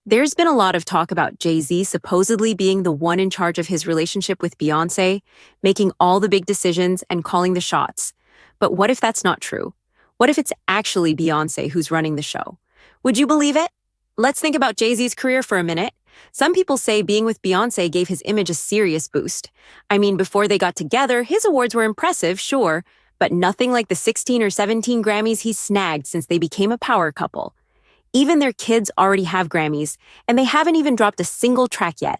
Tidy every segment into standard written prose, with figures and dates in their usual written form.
There's been a lot of talk about Jay-Z supposedly being the one in charge of his relationship with Beyoncé, making all the big decisions and calling the shots. But what if that's not true? What if it's actually Beyoncé who's running the show? Would you believe it? Let's think about Jay-Z's career for a minute. Some people say being with Beyoncé gave his image a serious boost. I mean, before they got together, his awards were impressive, sure, but nothing like the 16 or 17 Grammys he snagged since they became a power couple. Even their kids already have Grammys, and they haven't even dropped a single track yet.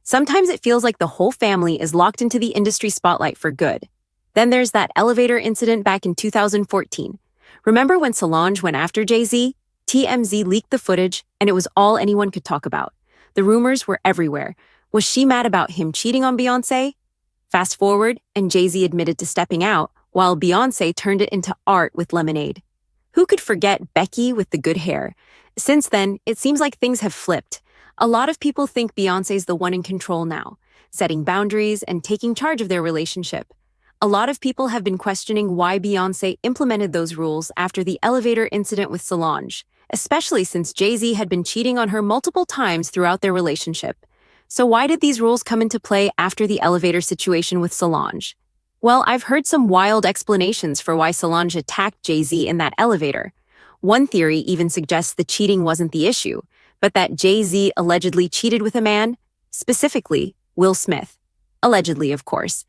Sometimes it feels like the whole family is locked into the industry spotlight for good. Then there's that elevator incident back in 2014. Remember when Solange went after Jay-Z? TMZ leaked the footage, and it was all anyone could talk about. The rumors were everywhere. Was she mad about him cheating on Beyoncé? Fast forward, and Jay-Z admitted to stepping out, while Beyoncé turned it into art with Lemonade. Who could forget Becky with the good hair? Since then, it seems like things have flipped. A lot of people think Beyoncé's the one in control now, setting boundaries and taking charge of their relationship. A lot of people have been questioning why Beyoncé implemented those rules after the elevator incident with Solange, especially since Jay-Z had been cheating on her multiple times throughout their relationship. So why did these rules come into play after the elevator situation with Solange? Well, I've heard some wild explanations for why Solange attacked Jay-Z in that elevator. One theory even suggests the cheating wasn't the issue, but that Jay-Z allegedly cheated with a man, specifically Will Smith. Allegedly, of course.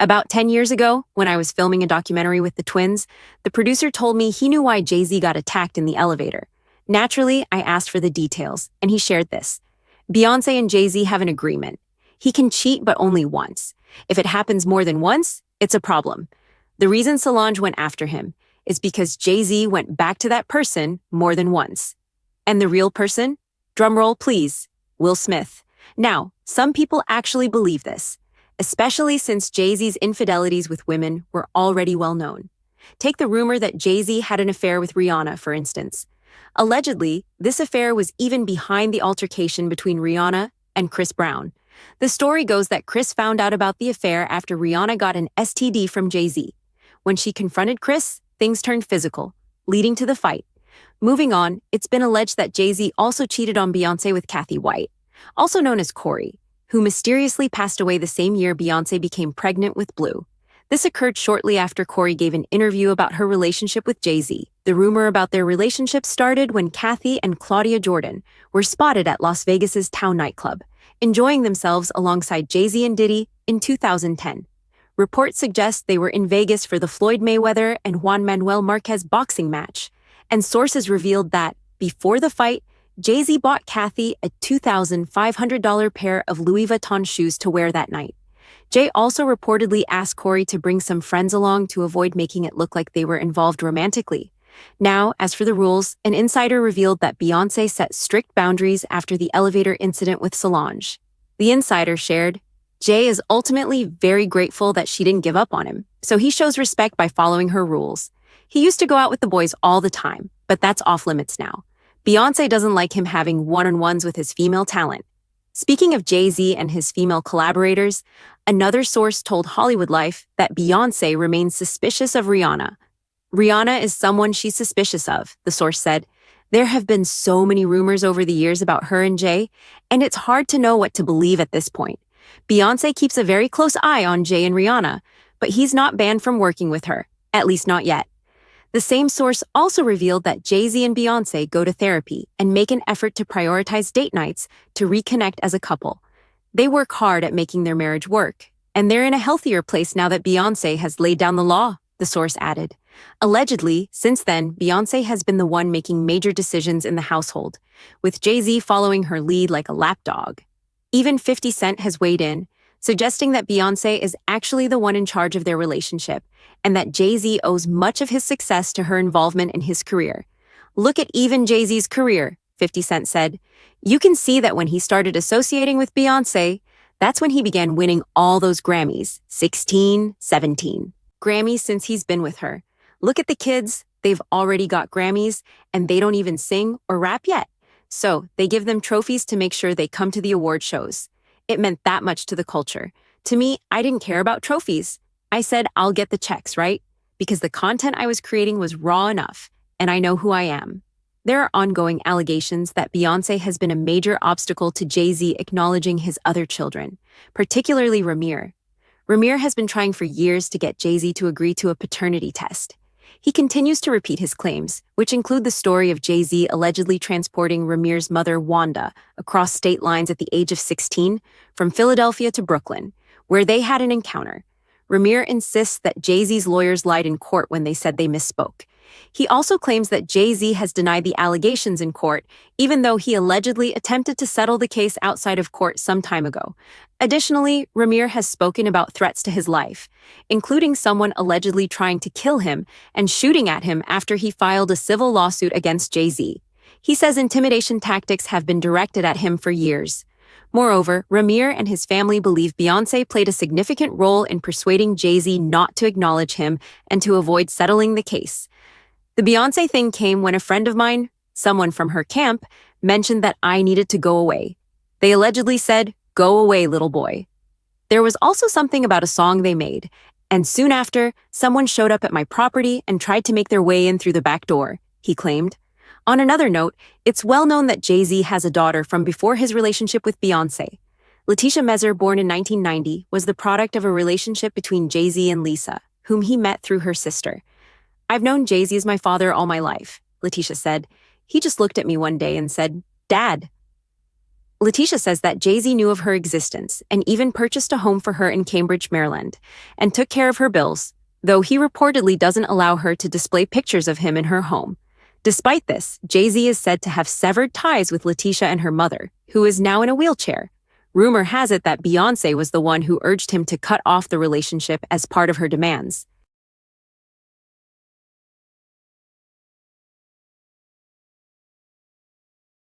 About 10 years ago, when I was filming a documentary with the twins, the producer told me he knew why Jay-Z got attacked in the elevator. Naturally, I asked for the details, and he shared this. Beyoncé and Jay-Z have an agreement. He can cheat, but only once. If it happens more than once, it's a problem. The reason Solange went after him is because Jay-Z went back to that person more than once. And the real person? Drumroll, please. Will Smith. Now, some people actually believe this, especially since Jay-Z's infidelities with women were already well known. Take the rumor that Jay-Z had an affair with Rihanna, for instance. Allegedly, this affair was even behind the altercation between Rihanna and Chris Brown. The story goes that Chris found out about the affair after Rihanna got an STD from Jay-Z. When she confronted Chris, things turned physical, leading to the fight. Moving on, it's been alleged that Jay-Z also cheated on Beyoncé with Kathy White, also known as Corey, who mysteriously passed away the same year Beyoncé became pregnant with Blue. This occurred shortly after Corey gave an interview about her relationship with Jay-Z. The rumor about their relationship started when Kathy and Claudia Jordan were spotted at Las Vegas's Town nightclub, enjoying themselves alongside Jay-Z and Diddy in 2010. Reports suggest they were in Vegas for the Floyd Mayweather and Juan Manuel Marquez boxing match, and sources revealed that, before the fight, Jay-Z bought Kathy a $2,500 pair of Louis Vuitton shoes to wear that night. Jay also reportedly asked Corey to bring some friends along to avoid making it look like they were involved romantically. Now, as for the rules, an insider revealed that Beyoncé set strict boundaries after the elevator incident with Solange. The insider shared, Jay is ultimately very grateful that she didn't give up on him, so he shows respect by following her rules. He used to go out with the boys all the time, but that's off limits now. Beyoncé doesn't like him having one-on-ones with his female talent. Speaking of Jay-Z and his female collaborators, another source told Hollywood Life that Beyoncé remains suspicious of Rihanna. Rihanna is someone she's suspicious of, the source said. There have been so many rumors over the years about her and Jay, and it's hard to know what to believe at this point. Beyoncé keeps a very close eye on Jay and Rihanna, but he's not banned from working with her, at least not yet. The same source also revealed that Jay-Z and Beyoncé go to therapy and make an effort to prioritize date nights to reconnect as a couple. They work hard at making their marriage work, and they're in a healthier place now that Beyoncé has laid down the law, the source added. Allegedly, since then, Beyoncé has been the one making major decisions in the household, with Jay-Z following her lead like a lapdog. Even 50 Cent has weighed in, suggesting that Beyoncé is actually the one in charge of their relationship, and that Jay-Z owes much of his success to her involvement in his career. Look at even Jay-Z's career, 50 Cent said. You can see that when he started associating with Beyoncé, that's when he began winning all those Grammys, 16, 17. Grammys since he's been with her. Look at the kids, they've already got Grammys, and they don't even sing or rap yet. So they give them trophies to make sure they come to the award shows. It meant that much to the culture. To me, I didn't care about trophies. I said, I'll get the checks, right? Because the content I was creating was raw enough, and I know who I am. There are ongoing allegations that Beyoncé has been a major obstacle to Jay-Z acknowledging his other children, particularly Ramir. Ramir has been trying for years to get Jay-Z to agree to a paternity test. He continues to repeat his claims, which include the story of Jay-Z allegedly transporting Ramir's mother, Wanda, across state lines at the age of 16, from Philadelphia to Brooklyn, where they had an encounter. Ramir insists that Jay-Z's lawyers lied in court when they said they misspoke. He also claims that Jay-Z has denied the allegations in court, even though he allegedly attempted to settle the case outside of court some time ago. Additionally, Ramir has spoken about threats to his life, including someone allegedly trying to kill him and shooting at him after he filed a civil lawsuit against Jay-Z. He says intimidation tactics have been directed at him for years. Moreover, Ramir and his family believe Beyoncé played a significant role in persuading Jay-Z not to acknowledge him and to avoid settling the case. The Beyoncé thing came when a friend of mine, someone from her camp, mentioned that I needed to go away. They allegedly said, "Go away, little boy." There was also something about a song they made, and soon after, someone showed up at my property and tried to make their way in through the back door, he claimed. On another note, it's well known that Jay-Z has a daughter from before his relationship with Beyoncé. Letitia Messer, born in 1990, was the product of a relationship between Jay-Z and Lisa, whom he met through her sister. "I've known Jay-Z as my father all my life," Letitia said. "He just looked at me one day and said, 'Dad.'" Letitia says that Jay-Z knew of her existence and even purchased a home for her in Cambridge, Maryland, and took care of her bills, though he reportedly doesn't allow her to display pictures of him in her home. Despite this, Jay-Z is said to have severed ties with Letitia and her mother, who is now in a wheelchair. Rumor has it that Beyoncé was the one who urged him to cut off the relationship as part of her demands.